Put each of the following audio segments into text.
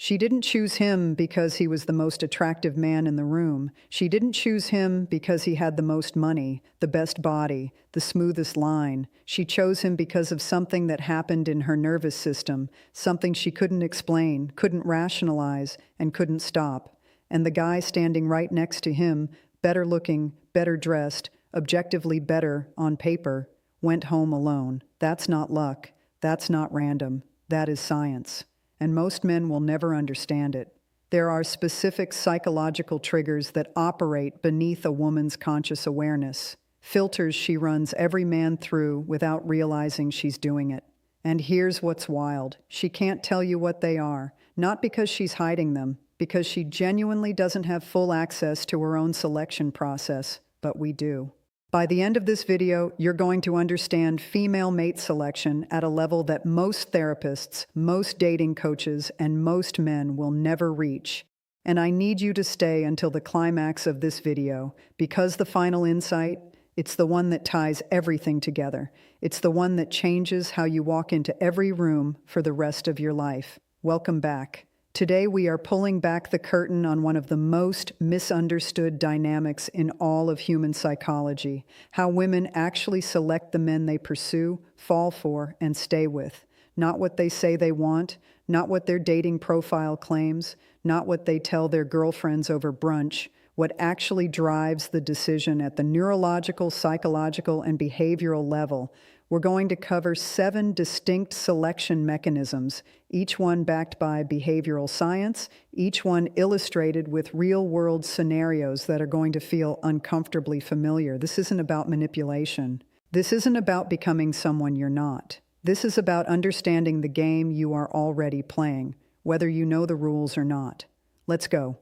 She didn't choose him because he was the most attractive man in the room. She didn't choose him because he had the most money, the best body, the smoothest line. She chose him because of something that happened in her nervous system, something she couldn't explain, couldn't rationalize, and couldn't stop. And the guy standing right next to him, better looking, better dressed, objectively better on paper, went home alone. That's not luck. That's not random. That is science. And most men will never understand it. There are specific psychological triggers that operate beneath a woman's conscious awareness, filters she runs every man through without realizing she's doing it. And here's what's wild. She can't tell you what they are, not because she's hiding them, because she genuinely doesn't have full access to her own selection process, but we do. By the end of this video, you're going to understand female mate selection at a level that most therapists, most dating coaches, and most men will never reach. And I need you to stay until the climax of this video, because the final insight, it's the one that ties everything together. It's the one that changes how you walk into every room for the rest of your life. Welcome back. Today we are pulling back the curtain on one of the most misunderstood dynamics in all of human psychology, how women actually select the men they pursue, fall for, and stay with. Not what they say they want, not what their dating profile claims, not what they tell their girlfriends over brunch. What actually drives the decision at the neurological, psychological, and behavioral level. We're going to cover 7 distinct selection mechanisms, each one backed by behavioral science, each one illustrated with real-world scenarios that are going to feel uncomfortably familiar. This isn't about manipulation. This isn't about becoming someone you're not. This is about understanding the game you are already playing, whether you know the rules or not. Let's go.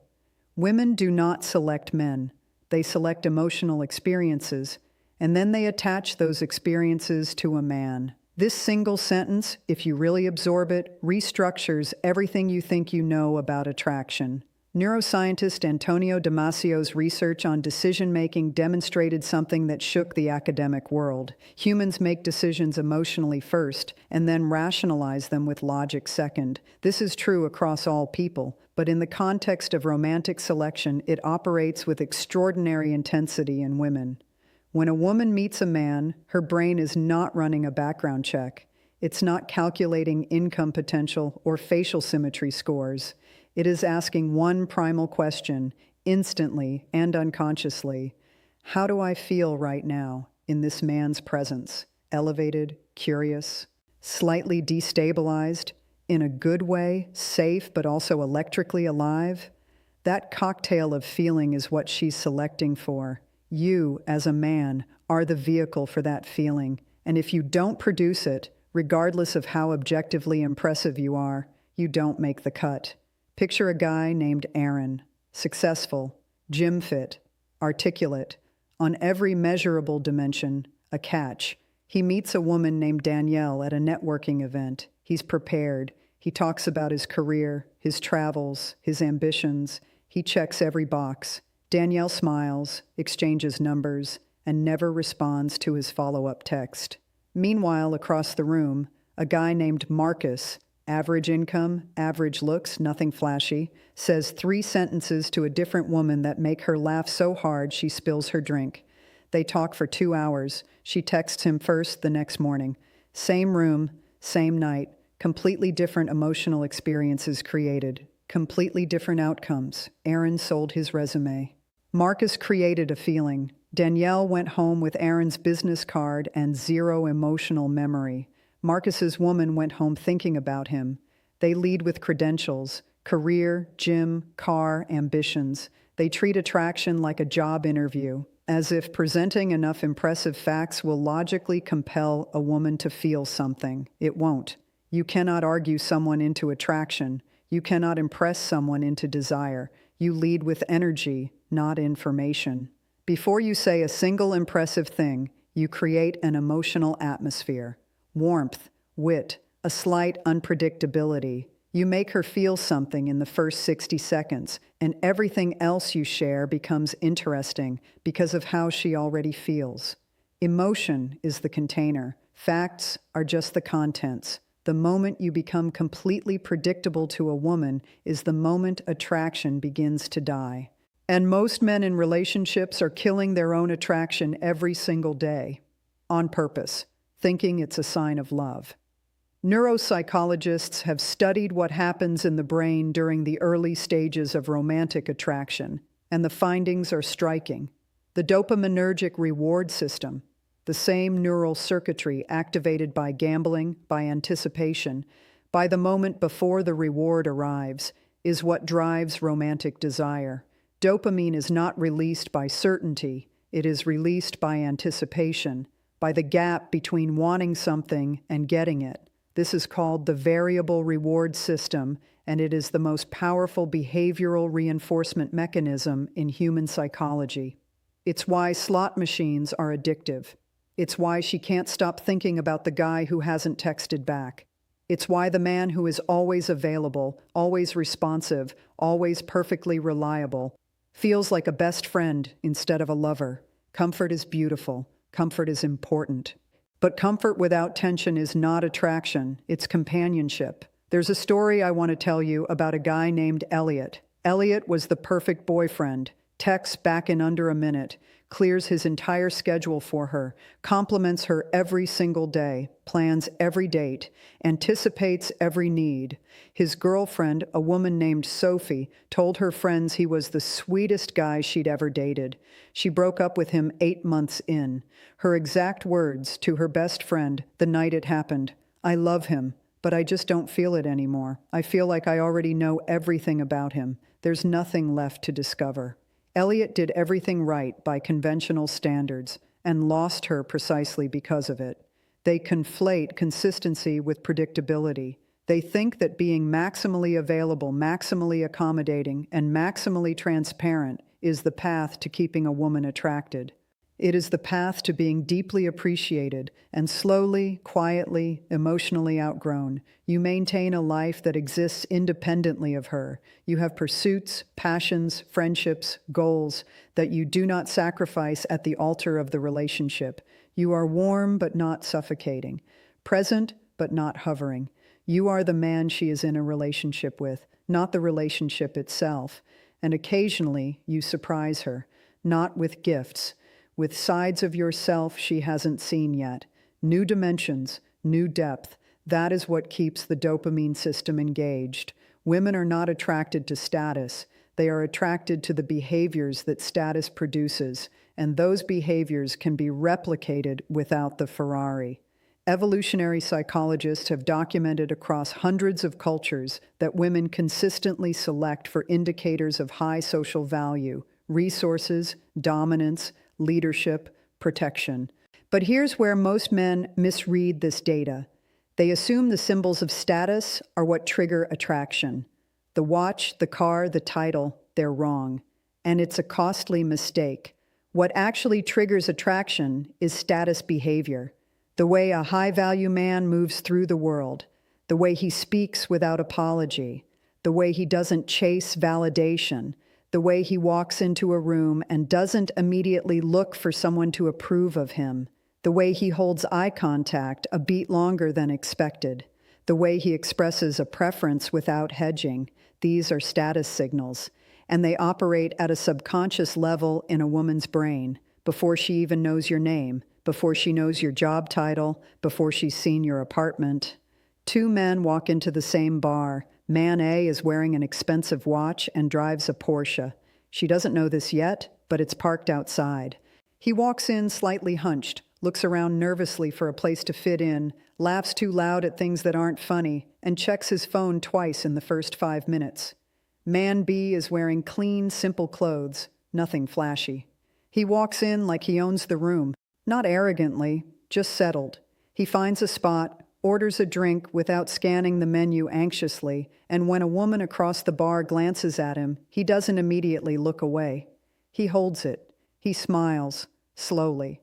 Women do not select men. They select emotional experiences, and then they attach those experiences to a man. This single sentence, if you really absorb it, restructures everything you think you know about attraction. Neuroscientist Antonio Damasio's research on decision-making demonstrated something that shook the academic world. Humans make decisions emotionally first, and then rationalize them with logic second. This is true across all people, but in the context of romantic selection, it operates with extraordinary intensity in women. When a woman meets a man, her brain is not running a background check. It's not calculating income potential or facial symmetry scores. It is asking one primal question, instantly and unconsciously. How do I feel right now in this man's presence? Elevated, curious, slightly destabilized, in a good way, safe but also electrically alive? That cocktail of feeling is what she's selecting for. You, as a man, are the vehicle for that feeling, and if you don't produce it, regardless of how objectively impressive you are, you don't make the cut. Picture a guy named Aaron, successful, gym fit, articulate, on every measurable dimension, a catch. He meets a woman named Danielle at a networking event. He's prepared. He talks about his career, his travels, his ambitions. He checks every box. Danielle smiles, exchanges numbers, and never responds to his follow-up text. Meanwhile, across the room, a guy named Marcus, average income, average looks, nothing flashy, says 3 sentences to a different woman that make her laugh so hard she spills her drink. They talk for 2 hours. She texts him first the next morning. Same room, same night, completely different emotional experiences created, completely different outcomes. Aaron sold his resume. Marcus created a feeling. Danielle went home with Aaron's business card and 0 emotional memory. Marcus's woman went home thinking about him. They lead with credentials, career, gym, car, ambitions. They treat attraction like a job interview, as if presenting enough impressive facts will logically compel a woman to feel something. It won't. You cannot argue someone into attraction. You cannot impress someone into desire. You lead with energy, not information. Before you say a single impressive thing, you create an emotional atmosphere. Warmth, wit, a slight unpredictability. You make her feel something in the first 60 seconds, and everything else you share becomes interesting because of how she already feels. Emotion is the container. Facts are just the contents. The moment you become completely predictable to a woman is the moment attraction begins to die. And most men in relationships are killing their own attraction every single day, on purpose, thinking it's a sign of love. Neuropsychologists have studied what happens in the brain during the early stages of romantic attraction, and the findings are striking. The dopaminergic reward system, the same neural circuitry activated by gambling, by anticipation, by the moment before the reward arrives, is what drives romantic desire. Dopamine is not released by certainty, it is released by anticipation, by the gap between wanting something and getting it. This is called the variable reward system, and it is the most powerful behavioral reinforcement mechanism in human psychology. It's why slot machines are addictive. It's why she can't stop thinking about the guy who hasn't texted back. It's why the man who is always available, always responsive, always perfectly reliable, feels like a best friend instead of a lover. Comfort is beautiful. Comfort is important. But comfort without tension is not attraction, it's companionship. There's a story I want to tell you about a guy named Elliot. Elliot was the perfect boyfriend. Texts back in under a minute, clears his entire schedule for her, compliments her every single day, plans every date, anticipates every need. His girlfriend, a woman named Sophie, told her friends he was the sweetest guy she'd ever dated. She broke up with him 8 months in. Her exact words to her best friend the night it happened: "I love him, but I just don't feel it anymore. I feel like I already know everything about him. There's nothing left to discover." Elliot did everything right by conventional standards and lost her precisely because of it. They conflate consistency with predictability. They think that being maximally available, maximally accommodating, and maximally transparent is the path to keeping a woman attracted. It is the path to being deeply appreciated and slowly, quietly, emotionally outgrown. You maintain a life that exists independently of her. You have pursuits, passions, friendships, goals that you do not sacrifice at the altar of the relationship. You are warm but not suffocating, present but not hovering. You are the man she is in a relationship with, not the relationship itself. And occasionally you surprise her, not with gifts, with sides of yourself she hasn't seen yet. New dimensions, new depth. That is what keeps the dopamine system engaged. Women are not attracted to status. They are attracted to the behaviors that status produces, and those behaviors can be replicated without the Ferrari. Evolutionary psychologists have documented across hundreds of cultures that women consistently select for indicators of high social value: resources, dominance, leadership, protection. But here's where most men misread this data. They assume the symbols of status are what trigger attraction. The watch, the car, the title, they're wrong. And it's a costly mistake. What actually triggers attraction is status behavior. The way a high-value man moves through the world. The way he speaks without apology. The way he doesn't chase validation. The way he walks into a room and doesn't immediately look for someone to approve of him. The way he holds eye contact a beat longer than expected. The way he expresses a preference without hedging. These are status signals, and they operate at a subconscious level in a woman's brain before she even knows your name, before she knows your job title, before she's seen your apartment. Two men walk into the same bar. Man A is wearing an expensive watch and drives a Porsche. She doesn't know this yet, but it's parked outside. He walks in slightly hunched, looks around nervously for a place to fit in, laughs too loud at things that aren't funny, and checks his phone twice in the first 5 minutes. Man B is wearing clean, simple clothes, nothing flashy. He walks in like he owns the room, not arrogantly, just settled. He finds a spot, orders a drink without scanning the menu anxiously, and when a woman across the bar glances at him, he doesn't immediately look away. He holds it. He smiles, slowly.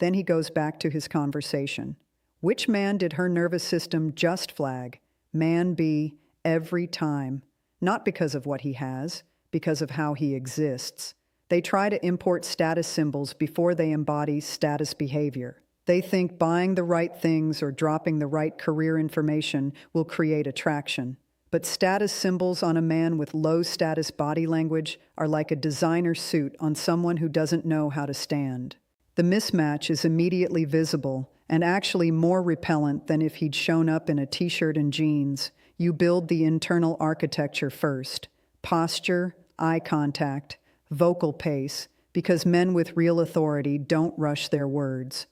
Then he goes back to his conversation. Which man did her nervous system just flag? Man B, every time. Not because of what he has, because of how he exists. They try to import status symbols before they embody status behavior. They think buying the right things or dropping the right career information will create attraction. But status symbols on a man with low status body language are like a designer suit on someone who doesn't know how to stand. The mismatch is immediately visible and actually more repellent than if he'd shown up in a t-shirt and jeans. You build the internal architecture first. Posture, eye contact, vocal pace, because men with real authority don't rush their words.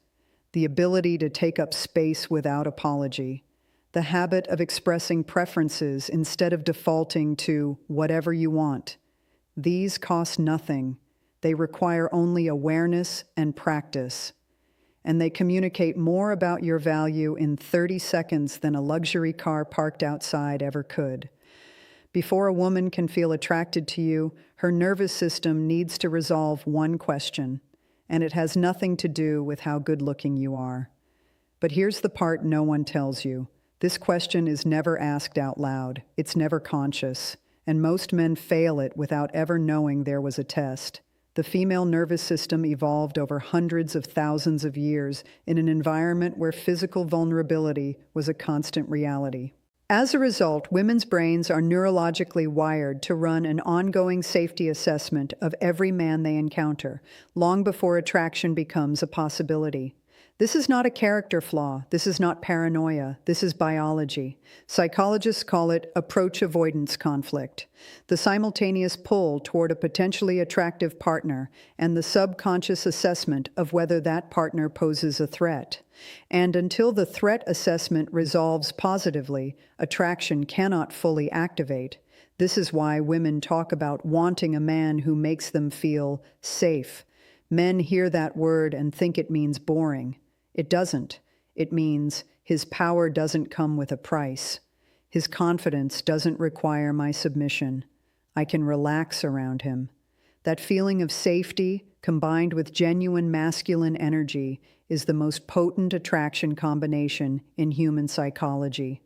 The ability to take up space without apology. The habit of expressing preferences instead of defaulting to whatever you want. These cost nothing. They require only awareness and practice. And they communicate more about your value in 30 seconds than a luxury car parked outside ever could. Before a woman can feel attracted to you, her nervous system needs to resolve one question, and it has nothing to do with how good-looking you are. But here's the part no one tells you. This question is never asked out loud. It's never conscious, and most men fail it without ever knowing there was a test. The female nervous system evolved over hundreds of thousands of years in an environment where physical vulnerability was a constant reality. As a result, women's brains are neurologically wired to run an ongoing safety assessment of every man they encounter, long before attraction becomes a possibility. This is not a character flaw. This is not paranoia. This is biology. Psychologists call it approach avoidance conflict, the simultaneous pull toward a potentially attractive partner and the subconscious assessment of whether that partner poses a threat. And until the threat assessment resolves positively, attraction cannot fully activate. This is why women talk about wanting a man who makes them feel safe. Men hear that word and think it means boring. It doesn't. It means his power doesn't come with a price. His confidence doesn't require my submission. I can relax around him. That feeling of safety, combined with genuine masculine energy, is the most potent attraction combination in human psychology.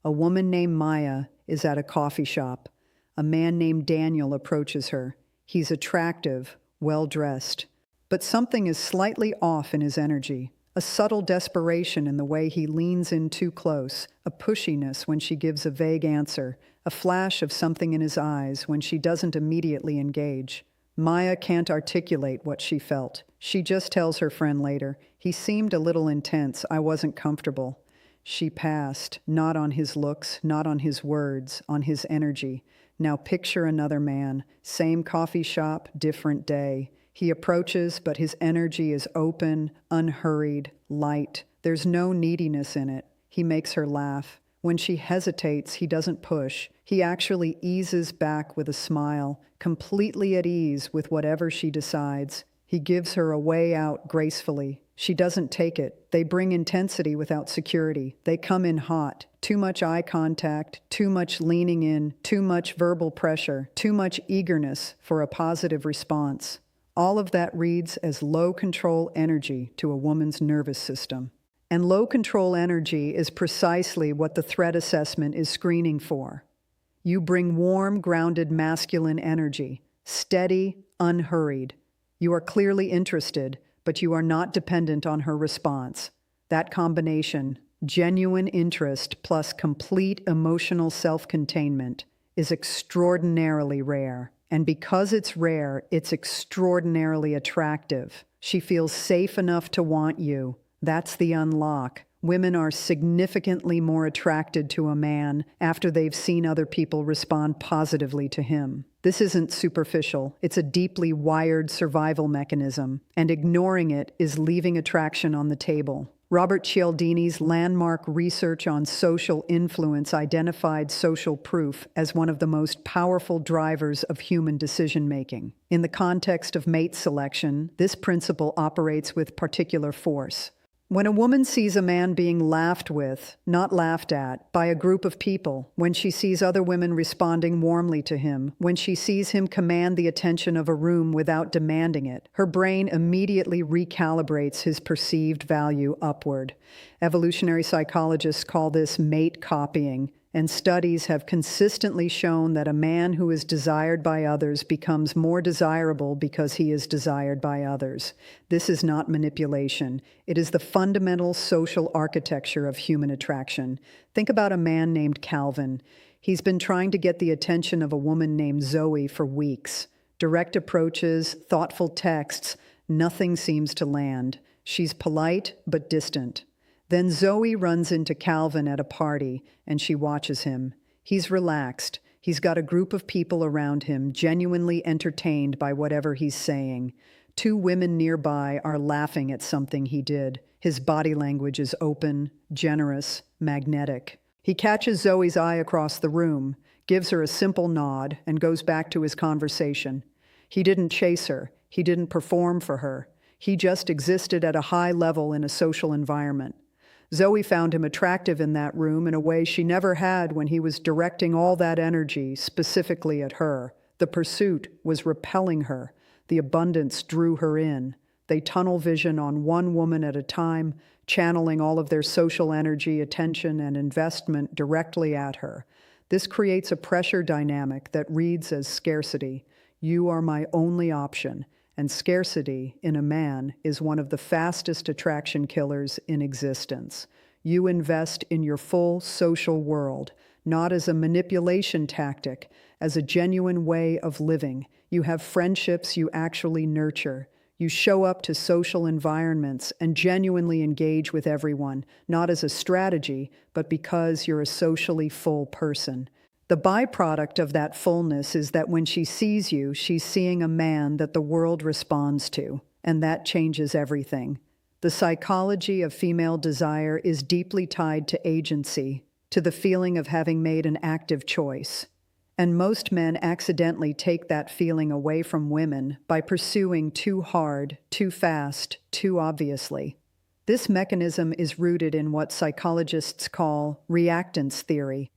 A woman named Maya is at a coffee shop. A man named Daniel approaches her. He's attractive, well-dressed, but something is slightly off in his energy. A subtle desperation in the way he leans in too close, a pushiness when she gives a vague answer, a flash of something in his eyes when she doesn't immediately engage. Maya can't articulate what she felt. She just tells her friend later, "He seemed a little intense. I wasn't comfortable." She passed, not on his looks, not on his words, on his energy. Now picture another man, same coffee shop, different day. He approaches, but his energy is open, unhurried, light. There's no neediness in it. He makes her laugh. When she hesitates, he doesn't push. He actually eases back with a smile, completely at ease with whatever she decides. He gives her a way out gracefully. She doesn't take it. They bring intensity without security. They come in hot. Too much eye contact, too much leaning in, too much verbal pressure, too much eagerness for a positive response. All of that reads as low control energy to a woman's nervous system. And low control energy is precisely what the threat assessment is screening for. You bring warm, grounded masculine energy, steady, unhurried. You are clearly interested, but you are not dependent on her response. That combination, genuine interest plus complete emotional self-containment, is extraordinarily rare. And because it's rare, it's extraordinarily attractive. She feels safe enough to want you. That's the unlock. Women are significantly more attracted to a man after they've seen other people respond positively to him. This isn't superficial. It's a deeply wired survival mechanism, and ignoring it is leaving attraction on the table. Robert Cialdini's landmark research on social influence identified social proof as one of the most powerful drivers of human decision-making. In the context of mate selection, this principle operates with particular force. When a woman sees a man being laughed with, not laughed at, by a group of people, when she sees other women responding warmly to him, when she sees him command the attention of a room without demanding it, her brain immediately recalibrates his perceived value upward. Evolutionary psychologists call this mate copying, and studies have consistently shown that a man who is desired by others becomes more desirable because he is desired by others. This is not manipulation. It is the fundamental social architecture of human attraction. Think about a man named Calvin. He's been trying to get the attention of a woman named Zoe for weeks. Direct approaches, thoughtful texts, nothing seems to land. She's polite but distant. Then Zoe runs into Calvin at a party, and she watches him. He's relaxed. He's got a group of people around him, genuinely entertained by whatever he's saying. Two women nearby are laughing at something he did. His body language is open, generous, magnetic. He catches Zoe's eye across the room, gives her a simple nod, and goes back to his conversation. He didn't chase her. He didn't perform for her. He just existed at a high level in a social environment. Zoe found him attractive in that room in a way she never had when he was directing all that energy specifically at her. The pursuit was repelling her. The abundance drew her in. They tunnel vision on one woman at a time, channeling all of their social energy, attention, and investment directly at her. This creates a pressure dynamic that reads as scarcity. You are my only option. And scarcity in a man is one of the fastest attraction killers in existence. You invest in your full social world, not as a manipulation tactic, as a genuine way of living. You have friendships you actually nurture. You show up to social environments and genuinely engage with everyone, not as a strategy, but because you're a socially full person. The byproduct of that fullness is that when she sees you, she's seeing a man that the world responds to, and that changes everything. The psychology of female desire is deeply tied to agency, to the feeling of having made an active choice. And most men accidentally take that feeling away from women by pursuing too hard, too fast, too obviously. This mechanism is rooted in what psychologists call reactance theory.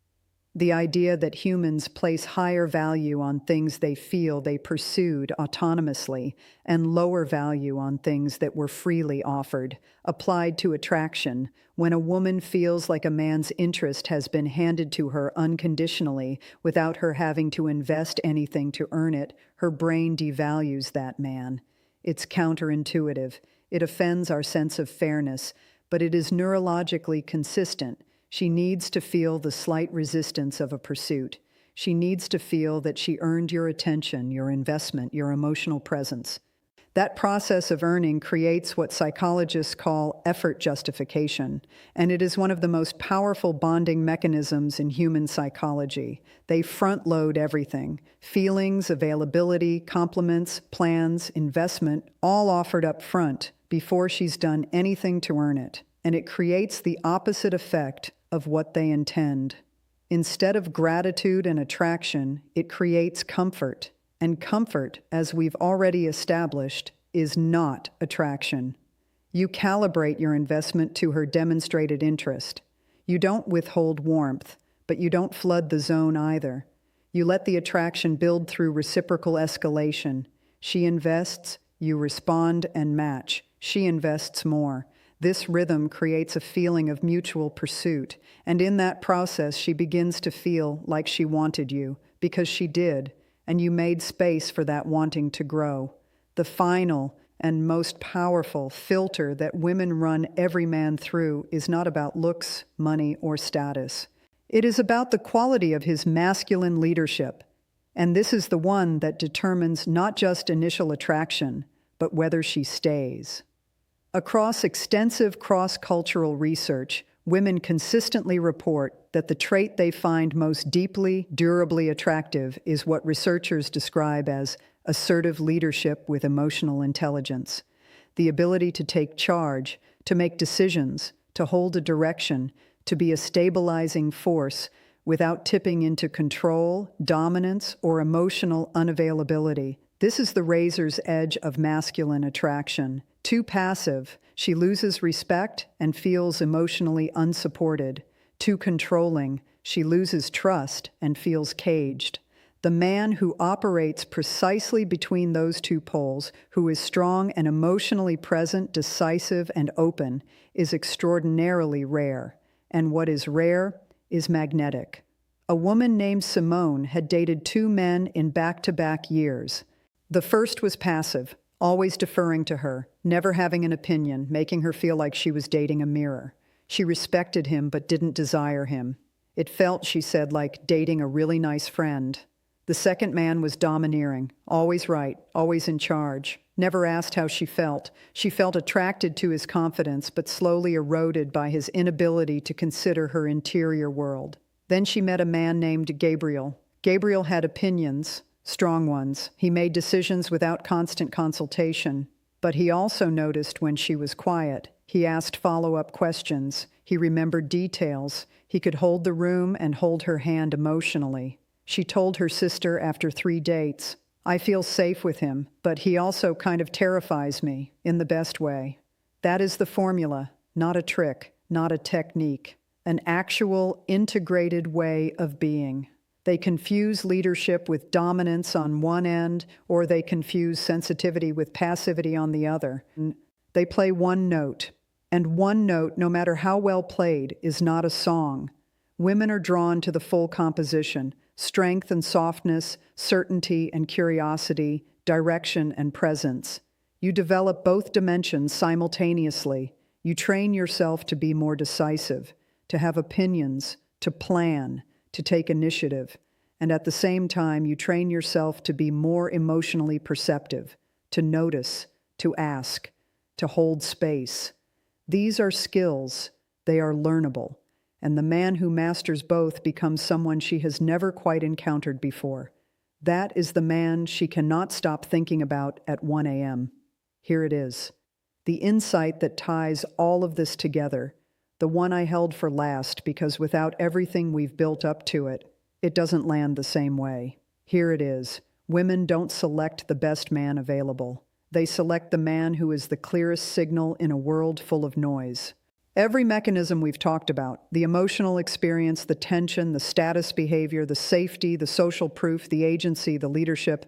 The idea that humans place higher value on things they feel they pursued autonomously and lower value on things that were freely offered, applied to attraction. When a woman feels like a man's interest has been handed to her unconditionally without her having to invest anything to earn it, her brain devalues that man. It's counterintuitive. It offends our sense of fairness, but it is neurologically consistent. She needs to feel the slight resistance of a pursuit. She needs to feel that she earned your attention, your investment, your emotional presence. That process of earning creates what psychologists call effort justification, and it is one of the most powerful bonding mechanisms in human psychology. They front-load everything: feelings, availability, compliments, plans, investment, all offered up front before she's done anything to earn it. And it creates the opposite effect of what they intend. Instead of gratitude and attraction, it creates comfort. And comfort, as we've already established, is not attraction. You calibrate your investment to her demonstrated interest. You don't withhold warmth, but you don't flood the zone either. You let the attraction build through reciprocal escalation. She invests, you respond and match. She invests more. This rhythm creates a feeling of mutual pursuit, and in that process she begins to feel like she wanted you, because she did, and you made space for that wanting to grow. The final and most powerful filter that women run every man through is not about looks, money, or status. It is about the quality of his masculine leadership, and this is the one that determines not just initial attraction, but whether she stays. Across extensive cross-cultural research, women consistently report that the trait they find most deeply, durably attractive is what researchers describe as assertive leadership with emotional intelligence. The ability to take charge, to make decisions, to hold a direction, to be a stabilizing force without tipping into control, dominance, or emotional unavailability. This is the razor's edge of masculine attraction. Too passive, she loses respect and feels emotionally unsupported. Too controlling, she loses trust and feels caged. The man who operates precisely between those two poles, who is strong and emotionally present, decisive and open, is extraordinarily rare. And what is rare is magnetic. A woman named Simone had dated two men in back-to-back years. The first was passive, always deferring to her, never having an opinion, making her feel like she was dating a mirror. She respected him but didn't desire him. It felt, she said, like dating a really nice friend. The second man was domineering, always right, always in charge, never asked how she felt. She felt attracted to his confidence, but slowly eroded by his inability to consider her interior world. Then she met a man named Gabriel. Gabriel had opinions, strong ones. He made decisions without constant consultation. But he also noticed when she was quiet. He asked follow-up questions. He remembered details. He could hold the room and hold her hand emotionally. She told her sister after 3 dates, "I feel safe with him, but he also kind of terrifies me, in the best way." That is the formula, not a trick, not a technique. An actual, integrated way of being. They confuse leadership with dominance on one end, or they confuse sensitivity with passivity on the other. They play one note, and one note, no matter how well played, is not a song. Women are drawn to the full composition, strength and softness, certainty and curiosity, direction and presence. You develop both dimensions simultaneously. You train yourself to be more decisive, to have opinions, to plan, to take initiative. And at the same time, you train yourself to be more emotionally perceptive, to notice, to ask, to hold space. These are skills. They are learnable. And the man who masters both becomes someone she has never quite encountered before. That is the man she cannot stop thinking about at 1 a.m. Here it is. The insight that ties all of this together, the one I held for last because without everything we've built up to it, it doesn't land the same way. Here it is. Women don't select the best man available. They select the man who is the clearest signal in a world full of noise. Every mechanism we've talked about, the emotional experience, the tension, the status behavior, the safety, the social proof, the agency, the leadership,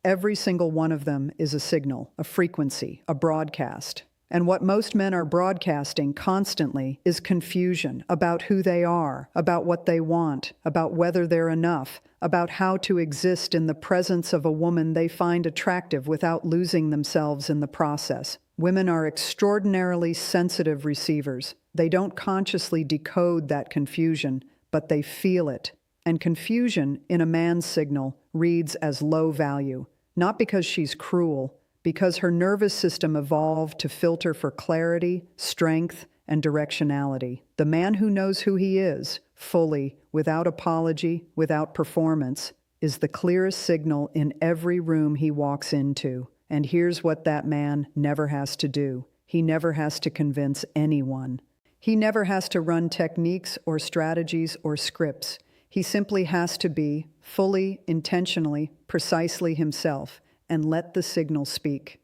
every single one of them is a signal, a frequency, a broadcast. And what most men are broadcasting constantly is confusion about who they are, about what they want, about whether they're enough, about how to exist in the presence of a woman they find attractive without losing themselves in the process. Women are extraordinarily sensitive receivers. They don't consciously decode that confusion, but they feel it. And confusion in a man's signal reads as low value, not because she's cruel, because her nervous system evolved to filter for clarity, strength, and directionality. The man who knows who he is, fully, without apology, without performance, is the clearest signal in every room he walks into. And here's what that man never has to do. He never has to convince anyone. He never has to run techniques or strategies or scripts. He simply has to be fully, intentionally, precisely himself and let the signal speak.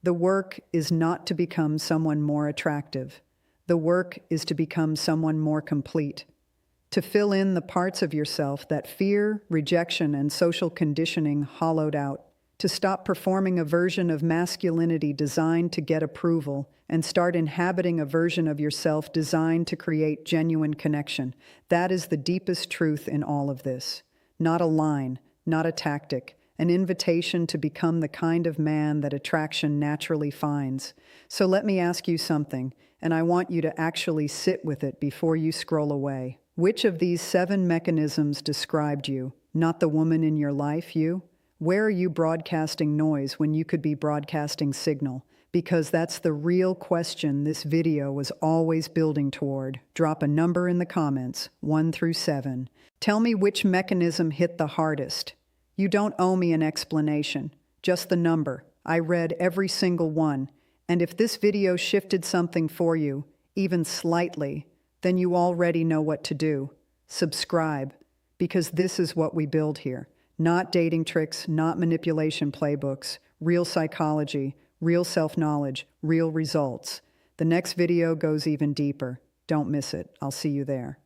The work is not to become someone more attractive. The work is to become someone more complete. To fill in the parts of yourself that fear, rejection, and social conditioning hollowed out. To stop performing a version of masculinity designed to get approval and start inhabiting a version of yourself designed to create genuine connection. That is the deepest truth in all of this. Not a line, not a tactic, an invitation to become the kind of man that attraction naturally finds. So let me ask you something, and I want you to actually sit with it before you scroll away. Which of these 7 mechanisms described you? Not the woman in your life, you? Where are you broadcasting noise when you could be broadcasting signal? Because that's the real question this video was always building toward. Drop a number in the comments, 1 through 7. Tell me which mechanism hit the hardest. You don't owe me an explanation, just the number. I read every single one. And if this video shifted something for you, even slightly, then you already know what to do. Subscribe, because this is what we build here. Not dating tricks, not manipulation playbooks, real psychology, real self-knowledge, real results. The next video goes even deeper. Don't miss it. I'll see you there.